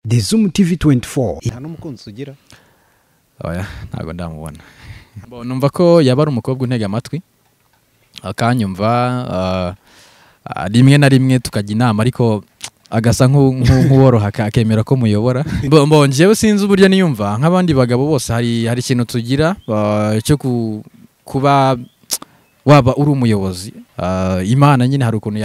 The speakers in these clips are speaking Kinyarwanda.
The Zoom TV 24 nta n'umukunzi ugira oya ntago ndamubona numva ko yaba ari umukobwa untega amatwi akanyumva rimwe na rimwe tukajya inama ariko agasa nk'uworoha akemera ko muyobora njyewe sinzi uburyo niyumva nk'abandi bagabo bose hari ikintu tugira cyo kuba waba uri umuyobozi Imana nyine hari ukuntu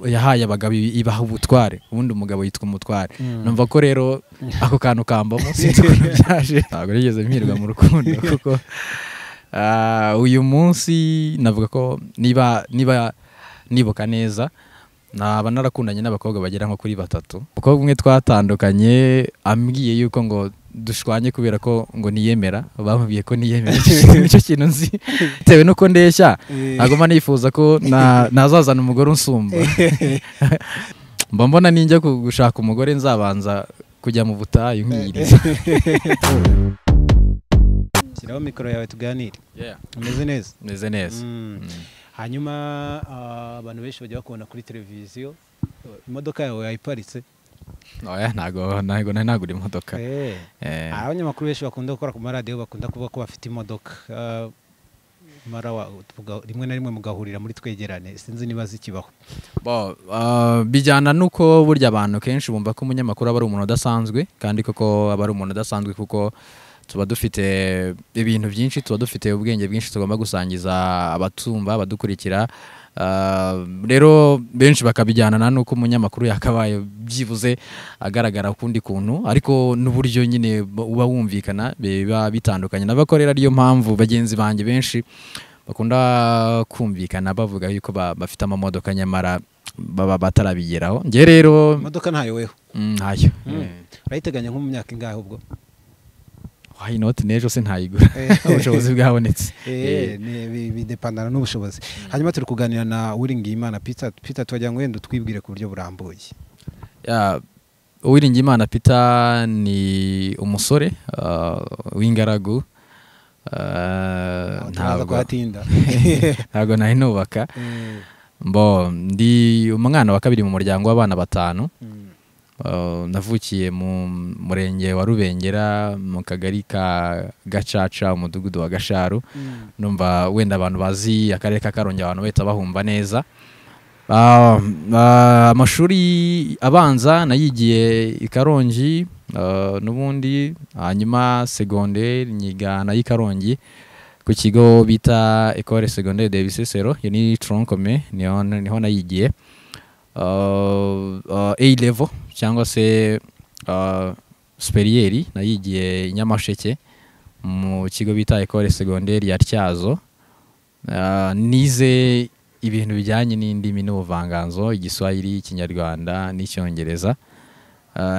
yahaye abagabo ibaha ubutware ubundi umugabo yitwa umutware numva ko rero ako kantu kambamo sinzi ukuntu byaje ntabwo nigeze mpirwa mu rukundo kuko uyu munsi navuga ko niba nibuka neza naba narakundanye n'abakobwa bagera nko kuri 3 umukobwa umwe twatandukanye ambwiye yuko ngo dushwanye kubera ko ngo niyemera bamubwiye ko niyemera icyo kintu nzi tewe nuko ndeshya agoma nifuza ko nazazana umugore unsumba mbona ninjya gushaka umugore nzabanza kujya mu butayu nkiriza shyiraho mikoro yawe tuganire umeze neza hanyuma abantu benshi bajya bakubona kuri televiziyo imodoka yawe yayiparitse oya ntago nagura imodoka abanyamakuru benshi bakunda gukora ku maradiyo bakunda kuvuga ko bafite imodoka rimwe na rimwe mugahurira muri twegerane sinzi niba zikibaho bijyana nuko burya abantu kenshi bumva ko umunyamakuru aba ari umuntu udasanzwe kandi koko aba ari umuntu udasanzwe kuko tuba dufite ibintu byinshi tuba dufite ubwenge bwinshi tugomba gusangiza abatumva abadukurikira rero benshi bakabijyana nuko umunyamakuru yakabaye byibuze agaragara ukundi kuntu ariko n'uburyo nyine uba wumvikana biba bitandukanye nabakorera ariyo mpamvu bagenzi banjye benshi bakunda kumvikana bavuga yuko bafite amamodoka nyamara baba batarabigeraho nge rero imodoka ntayo weho ntayo urayiteganya nko mu myaka ingahe ubwo why not nejo se ntayigura ubushobozi bwabonetse bidepandana n'ubushobozi hanyuma turi kuganira na Uwiringiyimana Peter twajya ngo wenda twibwire ku buryo burambuye Uwiringiyimana Peter ni umusore w'ingaragu ntabwo nari nubaka ndi umwana wa kabiri mu muryango w'abana 5 navukiye mu murenge wa Rubengera mu kagari ka Gacaca umudugudu wa Gasharu numva wenda abantu bazi akarere ka Karongi abantu bahita bahumva neza amashuri abanza nayigiye i Karongi n'ubundi hanyuma secondaire nyiga na i Karongi ku kigo bita École Secondaire de Bisesero ni Troncome niho nayigiye A level cyangwa se superieur nayigiye Nyamasheke mu kigo bita École Secondaire ya Tyazo nize ibintu bijyanye n'indimi n'ubuvanganzo igiswahili ikinyarwanda n'icyongereza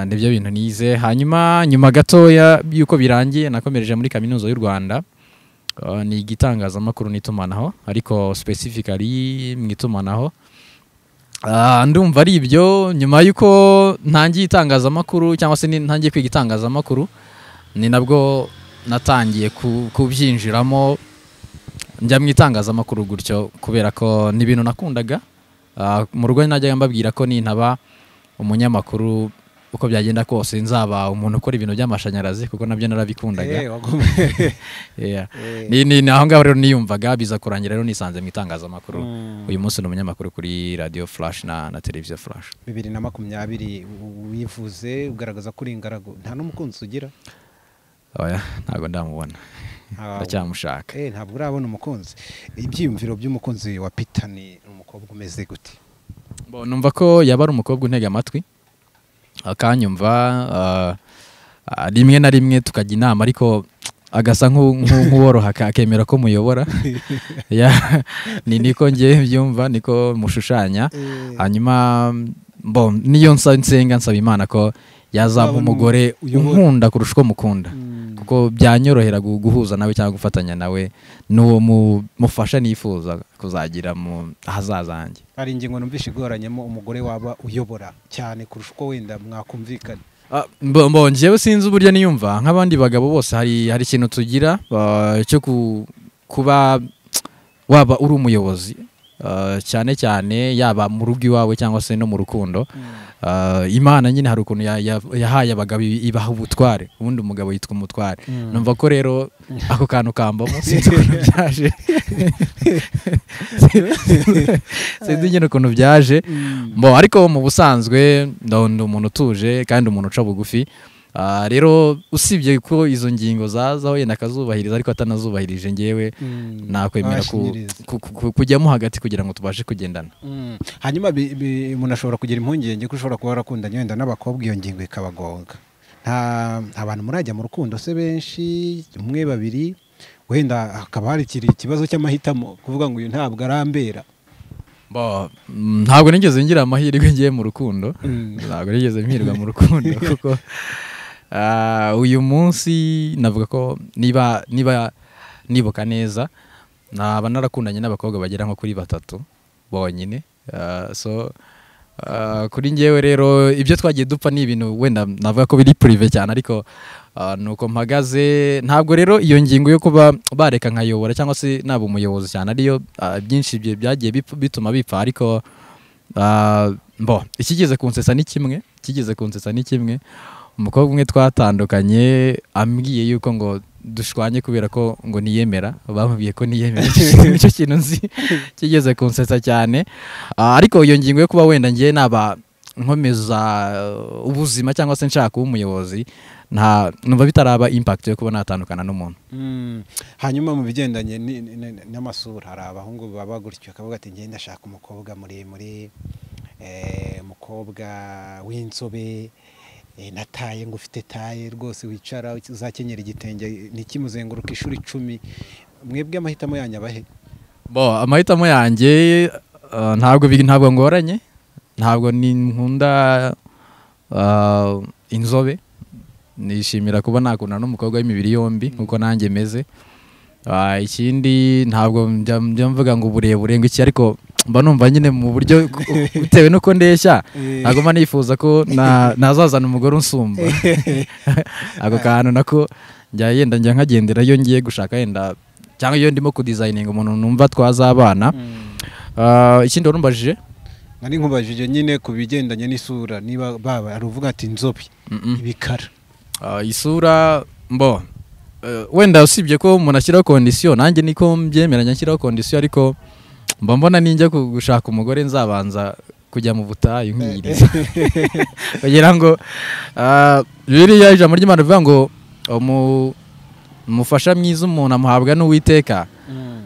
ndibyo bintu nize hanyuma nyuma gatoya yuko birangiye nakomereje muri kaminuza y'u Rwanda ni igitangazamakuru n'itumanaho ariko specifically mu itumanaho ndumva ari ibyo nyuma yuko ntangiye itangazamakuru cyangwa se ntangiye kwiga itangazamakuru ni nabwo natangiye kubyinjiramo njya mu itangazamakuru gutyo kubera ko ni ibintu nakundaga mu rugo najyaga mbabwira ko nintaba umunyamakuru uko byagenda kose nzaba umuntu ukora ibintu by'amashanyarazi kuko nabyo narabikundaga ni aho ngaho rero niyumvaga biza kurangira rero nisanze mu itangazamakuru uyu munsi ni umunyamakuru kuri Radio Flash na televiziyo Flash 2020 wivuze ugaragaza kuri ingaragu nta n'umukunzi ugira oya ntago ndamubona ndacyamushaka ntabwo urabona umukunzi ibyiyumviro by'umukunzi wa Peter ni umukobwa umeze gute numva ko yaba ari umukobwa untega amatwi akanyumva rimwe na rimwe tukajya inama ariko agasa nk'uworoha akemera ko muyobora niko ngiye byumva niko mushushanya hanyuma niyo nsenga nsaba Imana ko yazaba umugore unkunda kurusha uko mukunda kuko byanyorohera guhuza nawe cyangwa gufatanya nawe n'uwo mufasha nifuza kuzagira mu ahazazanjye hari ingingo numvishe igoranyemo umugore waba uyobora cyane kurusha uko wenda mwakumvikana njyewe sinzi uburyo niyumva nk'abandi bagabo bose hari ikintu tugira cyo kuba waba uri umuyobozi cyane cyane yaba mu rugo iwawe cyangwa se no mu rukundo. Imana nyine hari ukuntu yahaye abagabo ibaha ubutware, ubundi umugabo yitwa umutware. Numva ko rero ako kantu kambamo sinzi ukuntu byaje sinzi nyine ukuntu byaje ariko mu busanzwe ndi umuntu utuje kandi umuntu uca bugufi. Rero usibye ko izo ngingo zazaho yenda akazubahiriza ariko atanazubahirije ngewe nakwemera kujyamo hagati kugira ngo tubashe kugendana. Hanyuma umuntu ashobora kugira impungenge ko ushobora kuba warakundanye wenda n'abakobwa iyo ngingo ikabagonga. Nta bantu murajya mu rukundo se benshi, umwe babiri, wenda hakaba hari ikibazo cy'amahitamo kuvuga ngo uyu ntabwo arambera? Ntabwo nigeze ngira amahirwe ngiye mu rukundo, ntabwo nigeze mpirwa mu rukundo kuko uyu munsi navuga ko niba nibuka neza naba narakundanye n'abakobwa bagera nko kuri 3 bonyine. Kuri ngewe rero ibyo twagiye dupfa ni ibintu wenda navuga ko biri prive cyane, ariko nuko mpagaze. Ntabwo rero iyo ngingo yo kuba bareka nkayobora cyangwa se naba umuyobozi cyane ariyo byinshi byagiye bituma bipfa, ariko ikigeze kunsetsa ni kimwe. Umukobwa umwe twatandukanye ambwiye yuko ngo dushwanye kubera ko ngo niyemera, bamubwiye ko niyemera. Icyo kintu nzi kigeze kunsetsa cyane, ariko iyo ngingo yo kuba wenda ngiye naba nkomeza ubuzima cyangwa se nshaka kuba umuyobozi numva bitaraba impact yo kuba natandukana n'umuntu. Hanyuma mu bigendanye n'amasura, hari abahungu baba gutyo akavuga ati ngenda ndashaka umukobwa muremure, umukobwa w'insobe, nataye ngo ufite taye rwose, wicara uzakenyera igitenge ntikimuzenguruka ishuri 10. Mwebwe amahitamo yanyu abahe? Amahitamo yanjye ntabwo ngoranye, ntabwo nkunda inzobe. Nishimira kuba nakundana n'umukobwa w'imibiri yombi nkuko nanjye meze. Ikindi ntabwo njya mvuga ngo uburebure ngo iki, ariko mba numva nyine mu buryo bitewe nuko ndeshya ntabwo mba nifuza ko nazazana umugore unsumba. Ako kantu nako yenda njya nkagendera iyo ngiye gushaka yenda cyangwa iyo ndimo kudesigninga umuntu numva twazabana. Ikindi warumbajije? Nari nkubajije nyine ku bigendanye n'isura, niba baba aruvuga ati inzobe, ibikara. Isura wenda usibye ko umuntu ashyiraho condition, nanjye niko mbyemeranya nshyiraho condition, ariko mbona ninjya gushaka umugore nzabanza kujya mu butayu nkiriza kugira ngo biriya ijambo ry'Imana rivuga ngo umufasha mwiza umuntu amuhabwa n'Uwiteka.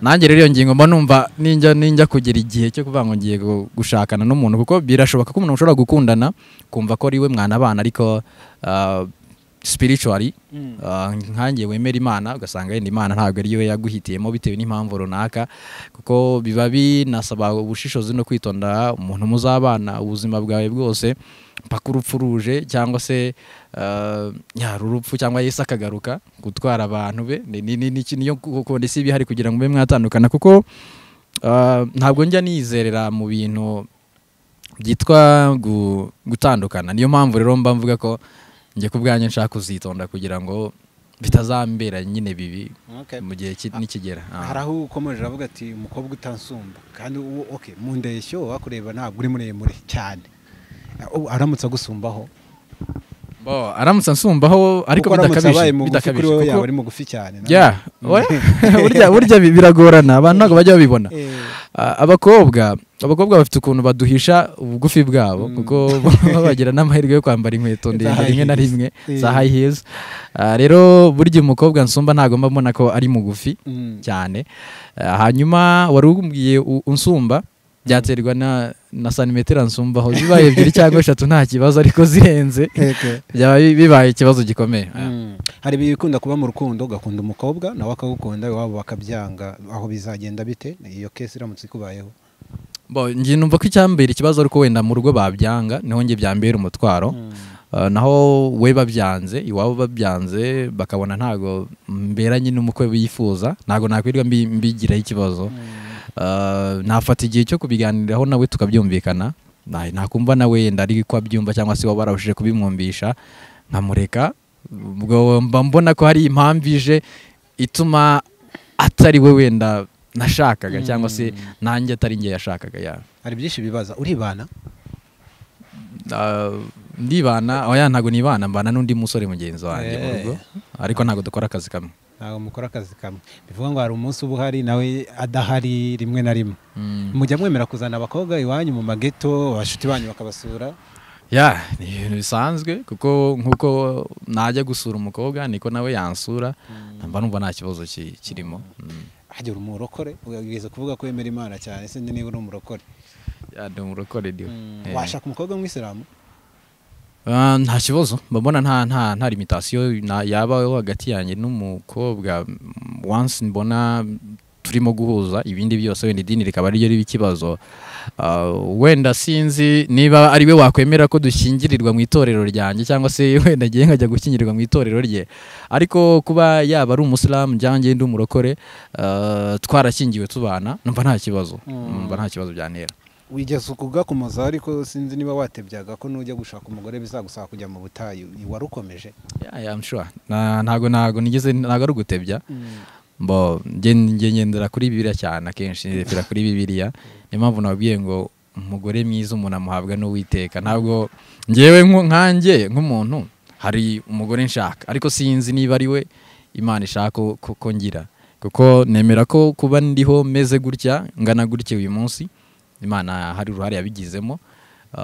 Nanjye rero iyo ngingo mba numva ninjya kugira igihe cyo kuvuga ngo ngiye gushakana n'umuntu, kuko birashoboka ko umuntu ushobora gukundana kumva ko ari we mwana abana, ariko spiritually nkanjye wemera Imana ugasanga yenda Imana ntabwo ari yo yaguhitiyemo bitewe n'impamvu runaka, kuko biba binasaba ubushishozi no kwitonda umuntu muzabana ubuzima bwawe bwose mpaka urupfu ruje, cyangwa se urupfu cyangwa Yesu akagaruka gutwara abantu be. Niyo kondisiyo ibihari kugira ngo mube mwatandukana, kuko ntabwo njya nizerera mu bintu byitwa gutandukana. Niyo mpamvu rero mba mvuga ko njye kubwanjye nshaka kuzitonda kugira ngo bitazambera nyine bibi mu gihe nikigera. Hari aho ukomeje avuga ati umukobwa utansumba, kandi mu ndeshyo wakureba ntabwo uri muremure cyane, aramutse agusumbaho? Aramutse ansumbaho ariko bidakabije kuko yawe ari mugufi cyane. burya biragorana, abantu ntabwo bajya babibona. Abakobwa bafite ukuntu baduhisha ubugufi bwabo, kuko bagira n'amahirwe yo kwambara inkweto ndende rimwe na rimwe za high heels. Rero burya umukobwa nsumba ntabwo mbona ko ari mugufi cyane. Hanyuma wari umbwiye unsumba, byaterwa na santimetero nsumbaho, zibaye 2 cyangwa 3 nta kibazo, ariko zirenze byaba bibaye ikibazo gikomeye. Hari bikunda kuba mu rukundo ugakunda umukobwa nawe akagukunda, iwabo bakabyanga, aho bizagenda bite iyo case iramutse ikubayeho? Njye numva ko icyambere ikibazo ariko wenda mu rugo babyanga, niho njye byambera umutwaro. Naho we babyanze, iwabo babyanze, bakabona ntago mberanye n'umukwe bifuza, ntago nakwirirwa mbigiraho ikibazo. Nafata igihe cyo kubiganiraho nawe tukabyumvikana, nakumva nawe yenda ari ko abyumva cyangwa se waba warabashije kubimwumvisha nkamureka. Ubwo mba mbona ko hari impamvu ije ituma atari we wenda nashakaga cyangwa se nanjye atari njye yashakaga ya hari byinshi bibaza uribana ndibana oya ntago nibana mbana n'undi musore mugenzi wanjye mu rugo ariko ntago dukora akazi kamwe ntago mukora akazi kamwe bivuga ngo hari umunsi uba uhari nawe adahari rimwe na rimwe mujya mwemera kuzana abakobwa iwanyu mu mageto abashuti banyu bakabasura ya ni ibintu bisanzwe kuko nkuko najya gusura umukobwa niko nawe yansura mba numva nta kibazo kirimo hajya uri umurokore ugeze kuvuga ko wemera Imana cyane se niba uri umurokore ya ndi umurokore dio washaka umukobwa w'umwisilamu nta kibazo mbona nta limitation yabaho hagati yanjye n'umukobwa once mbona turimo guhuza ibindi byose wenda idini rikaba ari ryo riba ikibazo wenda sinzi niba ari we wakwemera ko dushyingirirwa mu itorero ryanjye cyangwa se wenda agiye nkajya gushyingirirwa mu itorero rye ariko kuba yaba ari umusilamu njyanjye ndi umurokore twarashyingiwe tubana numva nta kibazo byantera wigeze kugakomoza ariko sinzi niba watebyaga ko nujya gushaka umugore bizagusaba kujya mu butayu warukomeje I'm sure ntago ari ugutebya mbo ngendera kuri Bibiliya cyane akenshi nirefera kuri Bibiliya niyo mpamvu nabwiye ngo umugore mwiza umuntu amuhabwa n'Uwiteka ntabwo ngewe nkanjye nk'umuntu hari umugore nshaka ariko sinzi niba ari we Imana ishaka ko ngira kuko nemera ko kuba ndiho meze gutya ngana gutya uyu munsi Imana hari uruhare yabigizemo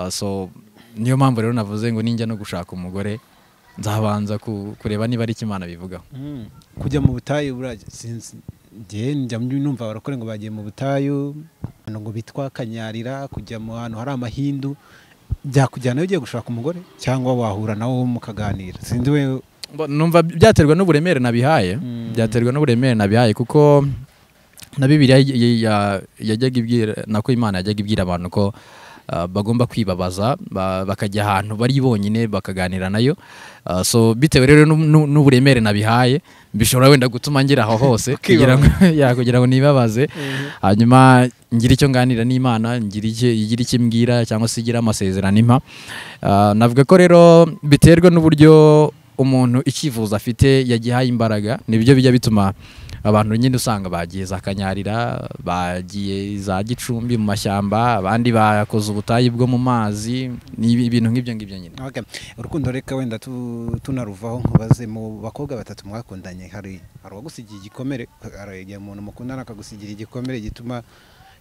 so niyo mpamvu rero navuze ngo ninjya no gushaka umugore nzabanza kureba niba ari Imana bivugaho kujya mu butayu sinzi njya numva abarokore ngo bagiye mu butayu ngo bitwa Kanyarira kujya mu hantu hari amahindu byakujyana ugiye gushaka umugore cyangwa wahura nawe mukaganira sinzi we numva byaterwa n'uburemere nabihaye kuko na Bibiliya yajyaga ibwira nako Imana yajyaga ibwira abantu ko bagomba kwibabaza bakajya ahantu bari bonyine bakaganira nayo so bitewe rero n'uburemere nabihaye bishobora wenda gutuma ngera aho hose kugira ngo nibabaze hanyuma ngira icyo nganira n'Imana ngira icyo mbwira cyangwa se igira amasezerano impa navuga ko rero biterwa n'uburyo umuntu icyifuzo afite yagihaye imbaraga nibyo bijya bituma abantu nyine usanga bagiye za Kanyarira bagiye za Gicumbi mu mashyamba abandi bakoze ubutayi bwo mu mazi ni ibintu nk'ibyo nyine urukundo reka wenda tunaruvaho nkubaze mu bakobwa batatu mwakundanye hari uwagusigiye igikomere hari umuntu mukundana akagusigira igikomere gituma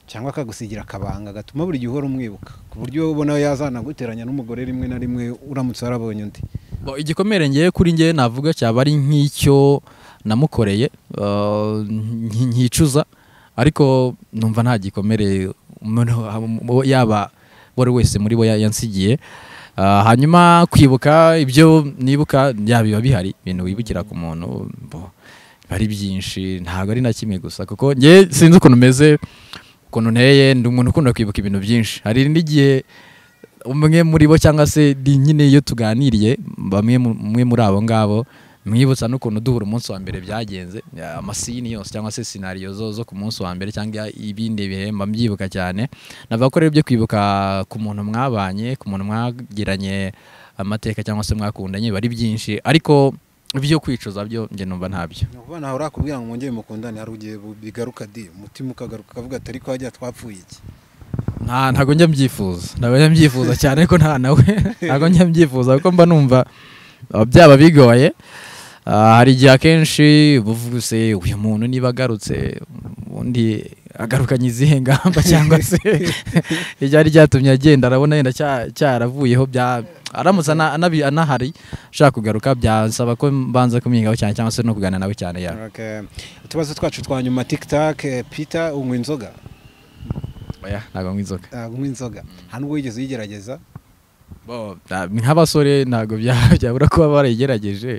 cyangwa akagusigira akabanga gatuma buri gihe uhora umwibuka ku buryo ubona yazana guteranya n'umugore rimwe na rimwe uramutse warabonye undi igikomere ngiye kuri ngiye navuga cyaba ari nk'icyo namukoreye nkicuza ariko numva nta gikomere yaba buri wese muri bo yansigiye hanyuma kwibuka ibyo nibuka biba bihari ibintu wibukira ku muntu bari byinshi ntabwo ari na kimwe gusa kuko nge sinzi ukuntu meze ukuntu nteye ndi umuntu ukunda kwibuka ibintu byinshi hari n'igihe umwe muri bo cyangwa se nyine iyo tuganiriye bamwe muri abo ngabo mwibutsa n'ukuntu duhura umunsi wa mbere byagenze amasini yose cyangwa se scenario zo ku munsi wa mbere cyangwa ibindi bihemba mbyibuka cyane navuga ko rero byo kwibuka ku muntu mwabanye ku muntu mwagiranye amateka cyangwa se mwakundanye bari byinshi ariko byo kwicuza byo nge numva ntabyo ubona aho urakubwira ngo mwongeye mukundane hari ugiye bigaruka umutima ukagaruka kavuga atari ko hajya twapfuye iki ntago njya mbyifuza cyane ko ntago njya mbyifuza kuko mba numva byaba bigoye hari igihe akenshi buvuse uyu muntu niba agarutse ubundi agarukanye izihe ngamba cyangwa se icyari cyatumye agenda arabona yenda cyaravuyeho aramutse anahari ushaka kugaruka byasaba ko mbanza kumwingaho cyane cyangwa se no kuganira nawe cyane utubazo twacu twa nyuma TikTok Peter unywa inzoga ntabwo nywa inzoga nta nubwo wigeze uyigerageza nk'abasore ntabwo byabura kuba barayigerageje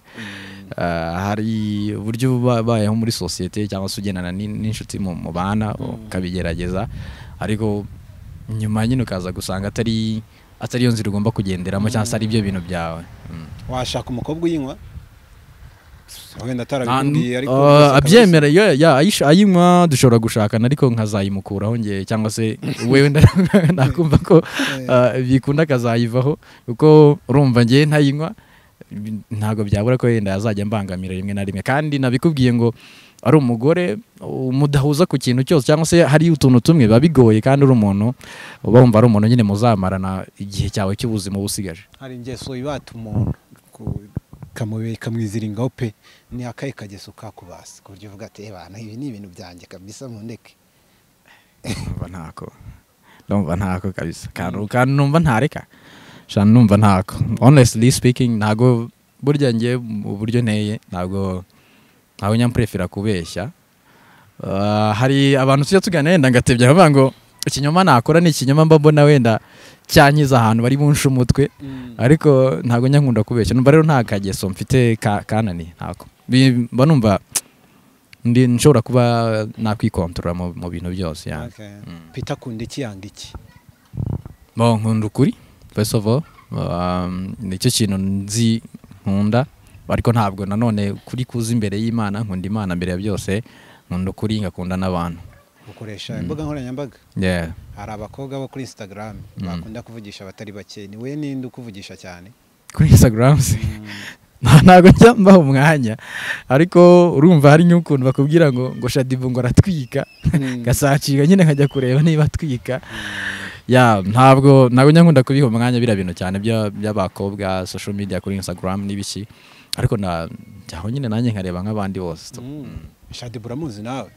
hari uburyo bayeho muri sosiyete cyangwa se ugendana n'inshuti mu bana ukabigerageza ariko nyuma nyine ukaza gusanga atari yo nzira ugomba kugenderamo cyangwa se ari byo bintu byawe washaka umukobwa uyinywa wenda atarabikubwiye ariko abyemera ayinywa dushobora gushakana ariko nkazayimukuraho nge cyangwa se wewe nakumva ko bikunda akazayivaho kuko urumva nge ntayinywa ntabwo byabura ko yenda yazajya mbangamira rimwe na rimwe, kandi nabikubwiye ngo ari umugore mudahuza ku kintu cyose cyangwa se hari utuntu tumwe biba bigoye, kandi uri umuntu uba wumva ari umuntu nyine muzamarana igihe cyawe cy'ubuzima busigaje. hari ingeso ibata umuntu kamwiziringaho pe, ni akahe kageso kakubase ku buryo uvuga ati bana ibi ni ibintu byanjye kabisa mu ndeke? Numva ntako kabisa, kandi numva ntareka shana, numva ntako. Honestly speaking, ntago burya ngiye mu buryo nteye, ntago nyamprefera kubeshya. Hari abantu tujya tugana wenda ngatebya bavuga ngo ikinyoma nakora ni ikinyoma mba mbona wenda cyanyiza ahantu bari bunsha umutwe, ariko ntago nyankunda kubeshya. Numva rero nta kageso mfite kanani ntako, mba numva nshobora kuba nakwikontorora mu bintu byose yani. Peter akunda iki yanga iki? Nkunda ukuri first of all, nicyo kintu nzi nkunda, ariko ntabwo nanone kuri kuza imbere y'Imana. Nkunda Imana mbere ya byose, nkunda ukuri, ngakunda n'abantu. Ukoresha imbuga nkoranyambaga? Yeah. Hari abakobwa bo kuri Instagram bakunda kuvugisha abatari bake, ni we ninde ukuvugisha cyane kuri Instagram? Ntago njya mbaho umwanya, ariko urumva hari n'ukuntu bakubwira ngo Shadibu ngo aratwika, gasaciga nyine nkajya kureba niba atwika. Ntabwo nyankunda kubiha umwanya bira bintu cyane by'abakobwa social media kuri Instagram n'ibiki, ariko jyaho nyine nanjye nkareba nk'abandi bose. Shadibu uramuzi nawe?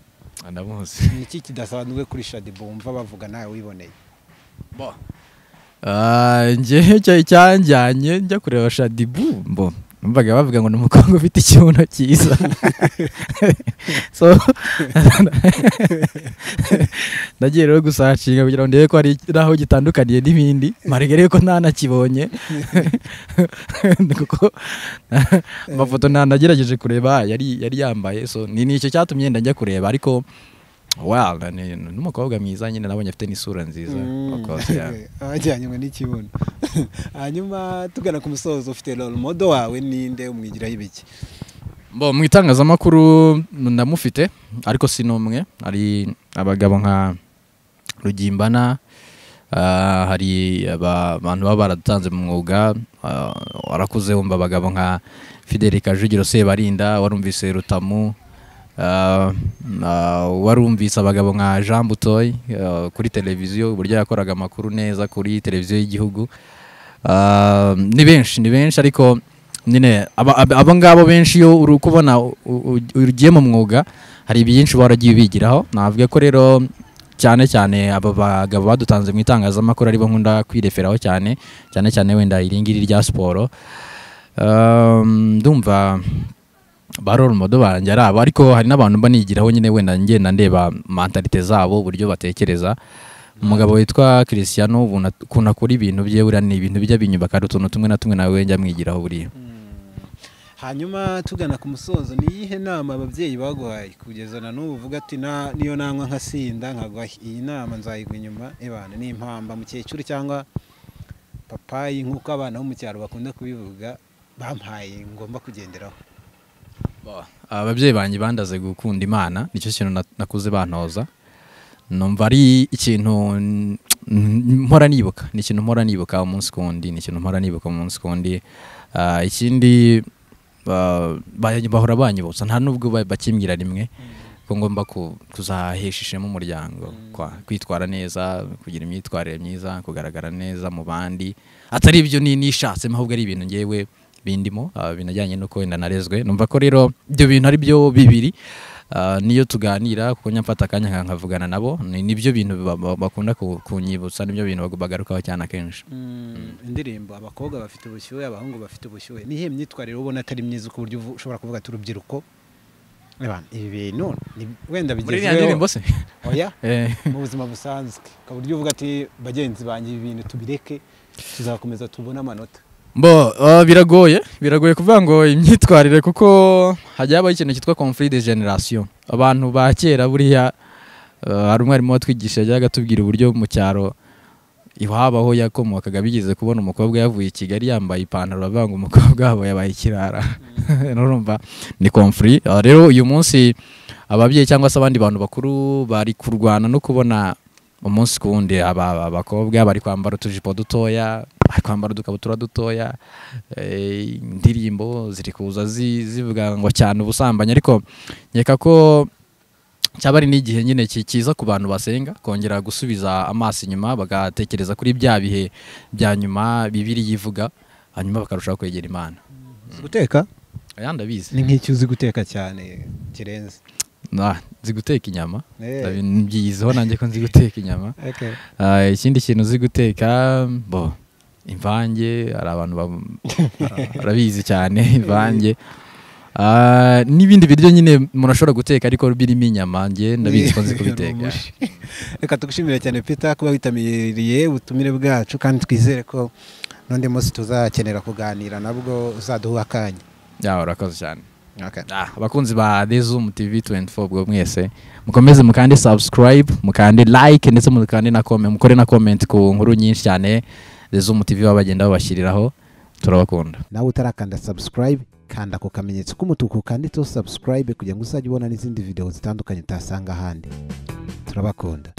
Ndamuzi. Ni iki kidasanzwe kuri Shadibu wumva bavuga nawe wiboneye? Njye cyanjyanye njya kureba Shadibu, numvaga bavuga ngo ni umukobwa ufite ikibuno cyiza. So ndagiye rero gusacinga kugira ngo ndebe ko hari aho gitandukaniye n'ibindi, marigere ko ntanakibonye kuko amafoto nagerageje kureba yari yambaye, so ni icyo cyatumye njya kureba. Ariko ni n'umukobwa mwiza nyine, nabonye afite n'isura nziza. Ajyanywe n'ikibuno. Hanyuma tugana ku musozo, ufite role model wawe ninde, umwigiraho ibiki? Mu itangazamakuru ndamufite, ariko si n'umwe. Hari abagabo nka Rugimbana, hari abantu baba baradutanze mu mwuga, warakuze wumva abagabo nka Fidelica Jugiro Sebarinda, warumvise Rutamu, warumvise abagabo nka Jean Butoyi kuri televiziyo, uburyo yakoraga amakuru neza kuri televiziyo y'igihugu. Ni benshi, ariko nyine abo ngabo benshi iyo uri kubona ugiye mu mwuga hari byinshi waragiye ubigiraho. Navuga ko rero cyane aba bagabo badutanze mu itangazamakuru aribo nkunda kwireferaho cyane wenda iringiri rya siporo. Ndumva barora umudo banjye ari abo, ariko hari n'abantu mba nigiraho nyine wenda ngenda ndeba mentalite zabo, uburyo batekereza. Umugabo witwa Cristiano kuna kuri ibintu bye buriya ni ibintu bijya binyubaka, utuntu tumwe na tumwe nawe njya mwigiraho buriya. Hanyuma tugana ku musozo, ni iyihe nama ababyeyi baguhaye kugeza na n'ubu uvuga ati niyo nanywa nkasinda nkagwa iyi nama nzayigwa inyuma? Ni impamba mukecuru cyangwa papayi nk'uko abana bo mu cyaro bakunda kubivuga bampaye ngomba kugenderaho? Ababyeyi banjye bandaze gukunda Imana, nicyo kintu nakuze bantoza. Numva ari ikintu mpora nibuka, ni ikintu mpora nibuka umunsi kundi, ikindi bahora banyibutsa, nta nubwo bakimbwira rimwe ko ngomba kuzahesha ishema umuryango, kwitwara neza, kugira imyitwarire myiza, kugaragara neza mu bandi. Atari ibyo nishatse, ahubwo ari ibintu ngewe bindimo, binajyanye nuko wenda narezwe. Numva ko rero ibyo bintu ari byo bibiri, niyo tuganira kuko nyamfata akanya nkavugana nabo, nibyo bintu bakunda kunyibutsa, nibyo bintu bagarukaho cyane akenshi. Indirimbo abakobwa bafite ubushyuhe, abahungu bafite ubushyuhe, nihe myitwarire ubona atari myiza ku buryo ushobora kuvuga ati urubyiruko ibi bintu wenda bigezeho? Oya, mu buzima busanzwe ku buryo uvuga ati bagenzi banjye ibi bintu tubireke, tuzakomeza tubona amanota? Biragoye kuvuga ngo imyitwarire, kuko hajya habaho ikintu cyitwa conflit de generation. Abantu ba kera buriya, hari umwarimu watwigisha yajyaga atubwira uburyo mu cyaro iwabo yakomokaga bigeze kubona umukobwa yavuye i Kigali yambaye ipantaro, bavuga ngo umukobwa wabo yabaye ikirara. Urumva ni conflit. Rero uyu munsi ababyeyi cyangwa se abandi bantu bakuru bari kurwana no kubona umunsi kundi abakobwa bari kwambara utujipo dutoya, kwambara udukabutura dutoya, indirimbo ziri kuza zivuga ngo cyane ubusambanyi, ariko nkeka ko cyaba ari n'igihe nyine kiza ku bantu basenga kongera gusubiza amaso inyuma bagatekereza kuri bya bihe bya nyuma Bibiri yivuga, hanyuma bakarushaho kwegera Imana. guteka Ndabizi ni nk'iki uzi guteka cyane kirenze? nzi guteka inyama, byiyizeho nanjye ko nzi guteka inyama. Ikindi kintu uzi guteka imvange, hari abantu barabizi cyane imvange, n'ibindi biryo nyine umuntu ashobora guteka ariko birimo inyama, njye ndabizi ko nzi kubiteka. Reka tugushimire cyane Peter kuba witabiriye ubutumire bwacu, kandi twizere ko n'undi munsi tuzakenera kuganira nabwo uzaduha akanya. Urakoze cyane. Abakunzi ba The Zoom TV 24 bwo mwese mukomeze mukande subscribe, mukande like, ndetse mukande na comment, mukore na comment ku nkuru nyinshi cyane The Zoom TV babagenda babashyiriraho. Turabakunda. Nawe utarakanda subscribe, kanda ku kamenyetso k'umutuku kanditseho subscribe kugira ngo uzajye ubona n'izindi video zitandukanye utasanga ahandi. Turabakunda.